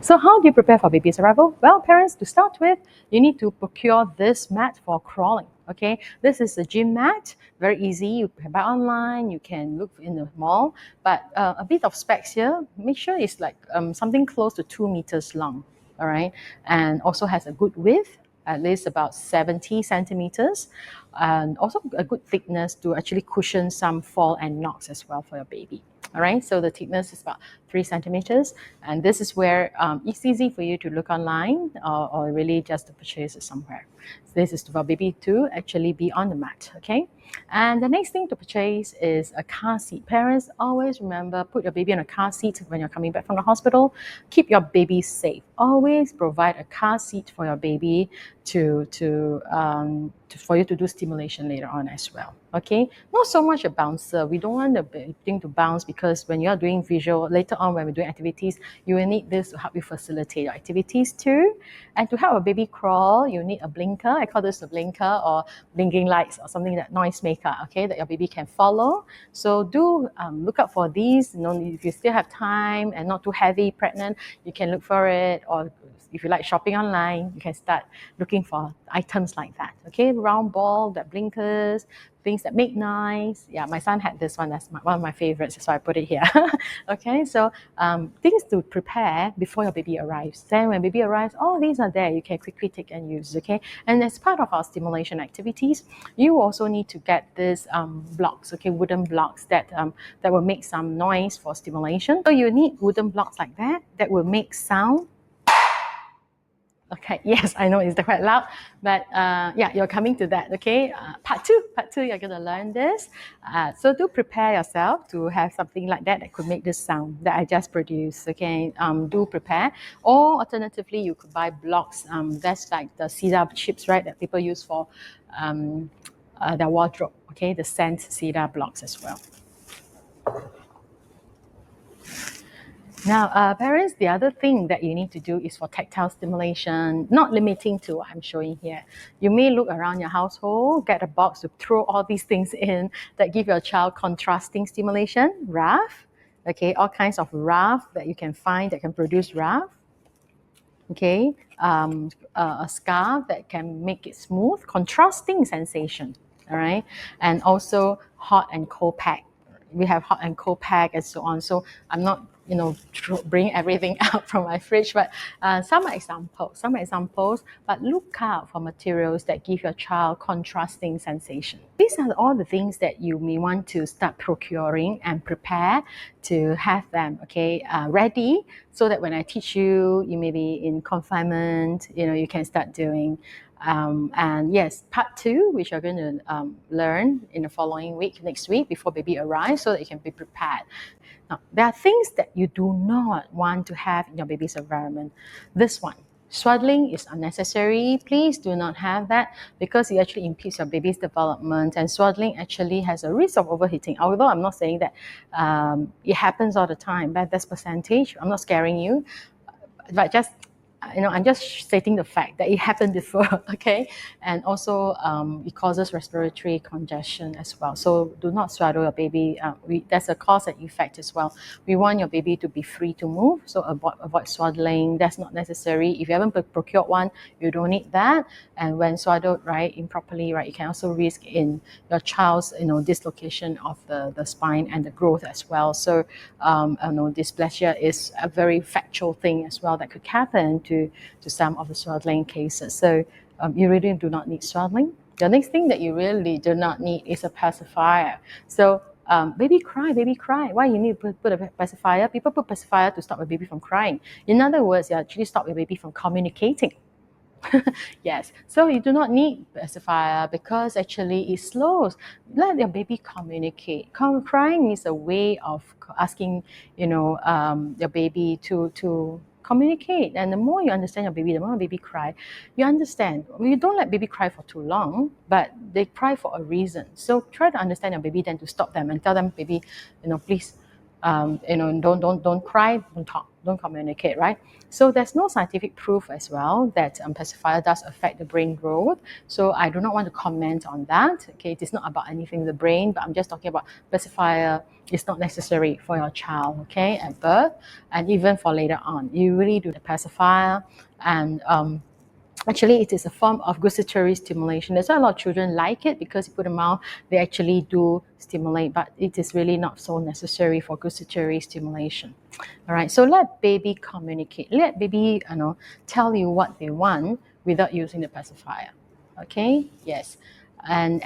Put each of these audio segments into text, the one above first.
So how do you prepare for baby's arrival? Well, parents, to start with, you need to procure this mat for crawling. Okay, this is a gym mat, very easy. You can buy online, you can look in the mall, but a bit of specs here. Make sure it's like something close to 2 meters long, all right, and also has a good width, at least about 70 centimeters, and also a good thickness to actually cushion some fall and knocks as well for your baby. All right, so the thickness is about 3 centimeters, and this is where it's easy for you to look online or really just to purchase it somewhere. So this is for baby to actually be on the mat, okay? And the next thing to purchase is a car seat. Parents, always remember, put your baby on a car seat when you're coming back from the hospital. Keep your baby safe. Always provide a car seat for your baby for you to do stimulation later on as well. Okay, not so much a bouncer. We don't want the thing to bounce, because when you're doing visual later on, when we're doing activities, you will need this to help you facilitate your activities too. And to help a baby crawl, you need a blinker. I call this a blinker, or blinking lights, or something that noise maker, okay, that your baby can follow. So do look out for these. If you still have time and not too heavy, pregnant, you can look for it. Or if you like shopping online, you can start looking for items like that. Okay, round ball that blinkers, things that make noise. Yeah, my son had this one. That's one of my favorites, so I put it here. Okay, so things to prepare before your baby arrives. Then when baby arrives, all these are there. You can quickly take and use. Okay, and as part of our stimulation activities, you also need to get these blocks. Okay, wooden blocks that will make some noise for stimulation. So you need wooden blocks like that will make sound. Okay, yes, I know it's quite loud, but yeah, you're coming to that, okay? Part two, you're gonna learn this. So do prepare yourself to have something like that could make this sound that I just produced, okay? Do prepare. Or alternatively, you could buy blocks. That's like the cedar chips, right, that people use for their wardrobe, okay? The scent cedar blocks as well. Now, parents, the other thing that you need to do is for tactile stimulation, not limiting to what I'm showing here. You may look around your household, get a box to throw all these things in that give your child contrasting stimulation, RAF, okay, all kinds of RAF that you can find that can produce RAF, okay, a scarf that can make it smooth, contrasting sensation, all right, and also hot and cold pack. We have hot and cold pack and so on. So I'm not, bring everything out from my fridge, but some examples. But look out for materials that give your child contrasting sensation. These are all the things that you may want to start procuring and prepare to have them, okay, ready, so that when I teach you, you may be in confinement, you can start doing. And yes, part two, which you're going to learn in the following week, next week, before baby arrives, so that you can be prepared. Now, there are things that you do not want to have in your baby's environment. This one, swaddling is unnecessary. Please do not have that, because it actually impedes your baby's development, and swaddling actually has a risk of overheating. Although I'm not saying that it happens all the time, but that's percentage. I'm not scaring you, but just I'm just stating the fact that it happened before, okay? And also, it causes respiratory congestion as well. So do not swaddle your baby. That's a cause and effect as well. We want your baby to be free to move, so avoid swaddling. That's not necessary. If you haven't procured one, you don't need that. And when swaddled, right, improperly, right, you can also risk in your child's, dislocation of the spine and the growth as well. So, dysplasia is a very factual thing as well that could happen to some of the swaddling cases. So you really do not need swaddling. The next thing that you really do not need is a pacifier. So baby cry. Why you need to put a pacifier? People put pacifier to stop a baby from crying. In other words, you actually stop your baby from communicating. Yes, so you do not need pacifier, because actually it slows. Let your baby communicate. Crying is a way of asking, your baby to communicate. And the more you understand your baby, the more baby cry, you understand. You don't let baby cry for too long, but they cry for a reason. So try to understand your baby, then to stop them and tell them, baby, please, don't cry, don't talk, don't communicate, right? So there's no scientific proof as well that pacifier does affect the brain growth. So I do not want to comment on that. Okay, it is not about anything in the brain, but I'm just talking about pacifier is not necessary for your child, okay, at birth, and even for later on. You really do the pacifier, and actually it is a form of gustatory stimulation. That's why a lot of children like it, because you put them out, they actually do stimulate, but it is really not so necessary for gustatory stimulation. All right, so let baby communicate. Let baby, tell you what they want without using the pacifier. Okay, yes. And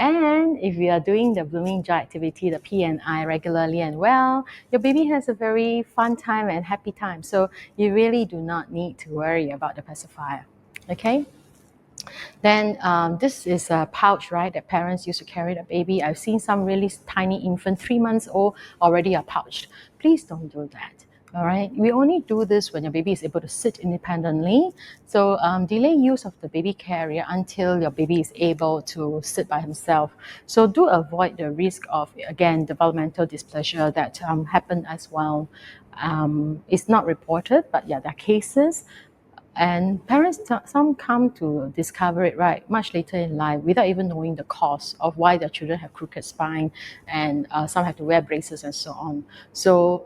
if you are doing the blooming joy activity, the P&I, regularly and well, your baby has a very fun time and happy time. So you really do not need to worry about the pacifier. Okay. Then this is a pouch, right, that parents used to carry the baby. I've seen some really tiny infant, 3 months old, already are pouched. Please don't do that. All right, we only do this when your baby is able to sit independently. So delay use of the baby carrier until your baby is able to sit by himself. So do avoid the risk of, again, developmental dysplasia that happen as well. It's not reported, but yeah, there are cases. And parents, some come to discover it right much later in life without even knowing the cause of why their children have crooked spine, and some have to wear braces and so on. So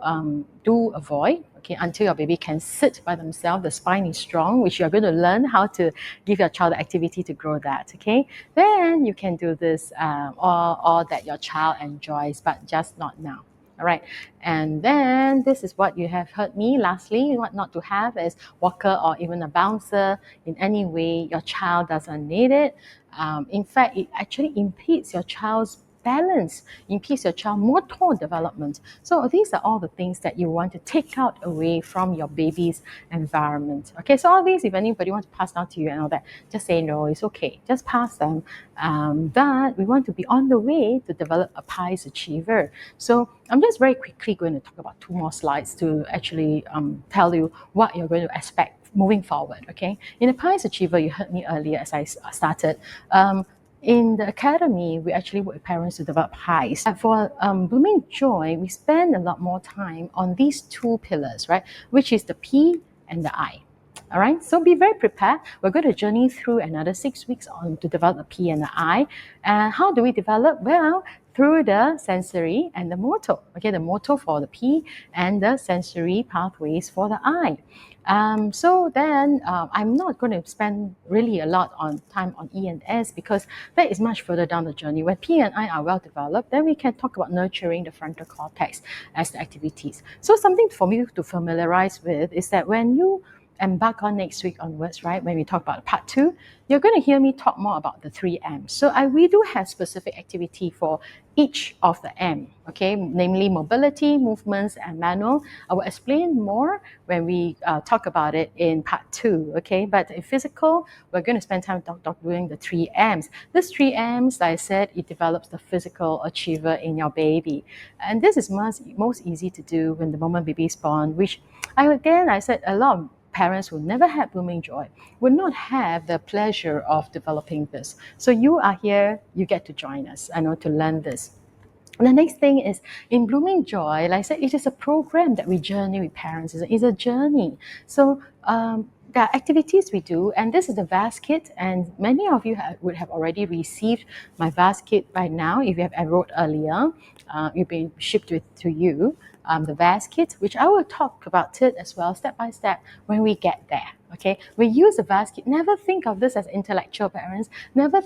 do avoid, okay, until your baby can sit by themselves. The spine is strong, which you're going to learn how to give your child the activity to grow that, okay? Then you can do this all that your child enjoys, but just not now. All right, and then this is what you have heard me. Lastly, what not to have is walker or even a bouncer in any way. Your child doesn't need it. In fact, it actually impedes your child's balance, impedes your child motor development. So these are all the things that you want to take out away from your baby's environment. Okay, so all these, if anybody wants to pass down to you and all that, just say no, it's okay, just pass them. But we want to be on the way to develop a PIES achiever. So I'm just very quickly going to talk about 2 more slides to actually tell you what you're going to expect moving forward, okay? In the PIES achiever, you heard me earlier as I started, in the academy, we actually work with parents to develop PIES. For Blooming Joy, we spend a lot more time on these 2 pillars, right? Which is the P and the I. All right, so be very prepared. We're going to journey through another 6 weeks on to develop the P and the I. And how do we develop? Well, through the sensory and the motor. Okay, the motor for the P and the sensory pathways for the I. So then I'm not going to spend really a lot on time on E and S, because that is much further down the journey. When P and I are well developed, then we can talk about nurturing the frontal cortex as the activities. So something for me to familiarize with is that when you embark on next week onwards, right, when we talk about part 2, you're going to hear me talk more about the 3 M's. So we do have specific activity for each of the M, okay, namely mobility, movements, and manual. I will explain more when we talk about it in part 2, okay? But in physical, we're going to spend time doing the 3 M's. These 3 M's, like I said, it develops the physical achiever in your baby. And this is most easy to do when the moment baby is born, which I said a lot of parents who never had Blooming Joy would not have the pleasure of developing this. So you are here, you get to join us, to learn this. And the next thing is, in Blooming Joy, like I said, it is a program that we journey with parents. It's a journey. So there are activities we do, and this is the VAS kit, and many of you would have already received my VAS kit right now if you have enrolled earlier. It's been shipped to you. The VAS kit, which I will talk about it as well, step by step, when we get there. Okay, we use the VAS kit. Never think of this as intellectual, parents.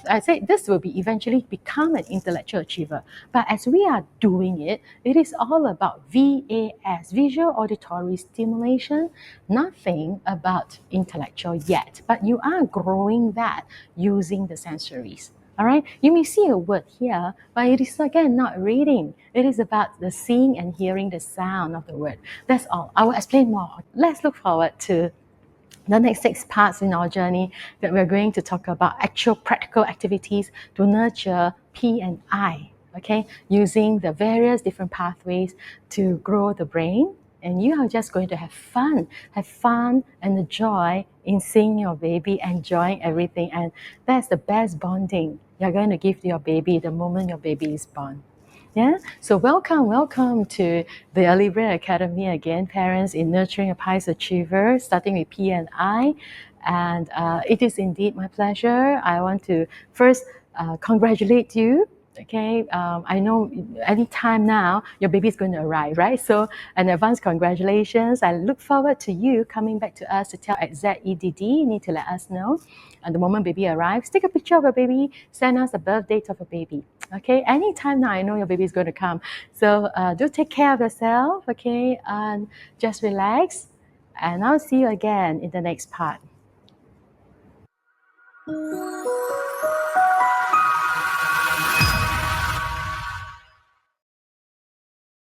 I say this will be eventually become an intellectual achiever. But as we are doing it, it is all about VAS, visual auditory stimulation. Nothing about intellectual yet, but you are growing that using the sensories. All right, you may see a word here, but it is again not reading. It is about the seeing and hearing the sound of the word. That's all. I will explain more. Let's look forward to the next 6 parts in our journey that we're going to talk about actual practical activities to nurture P and I, okay, using the various different pathways to grow the brain. And you are just going to have fun and the joy in seeing your baby, enjoying everything. And that's the best bonding you're going to give to your baby the moment your baby is born. Yeah, so welcome to the Early Brain Academy again, parents in nurturing a pious achiever, starting with P and I. And it is indeed my pleasure. I want to first congratulate you. Okay, I know any time now your baby is going to arrive, right? So, an advance congratulations. I look forward to you coming back to us to tell exact EDD. You need to let us know. And the moment baby arrives, take a picture of a baby, send us the birth date of a baby. Okay, anytime now, I know your baby is going to come. So do take care of yourself, okay? And just relax. And I'll see you again in the next part.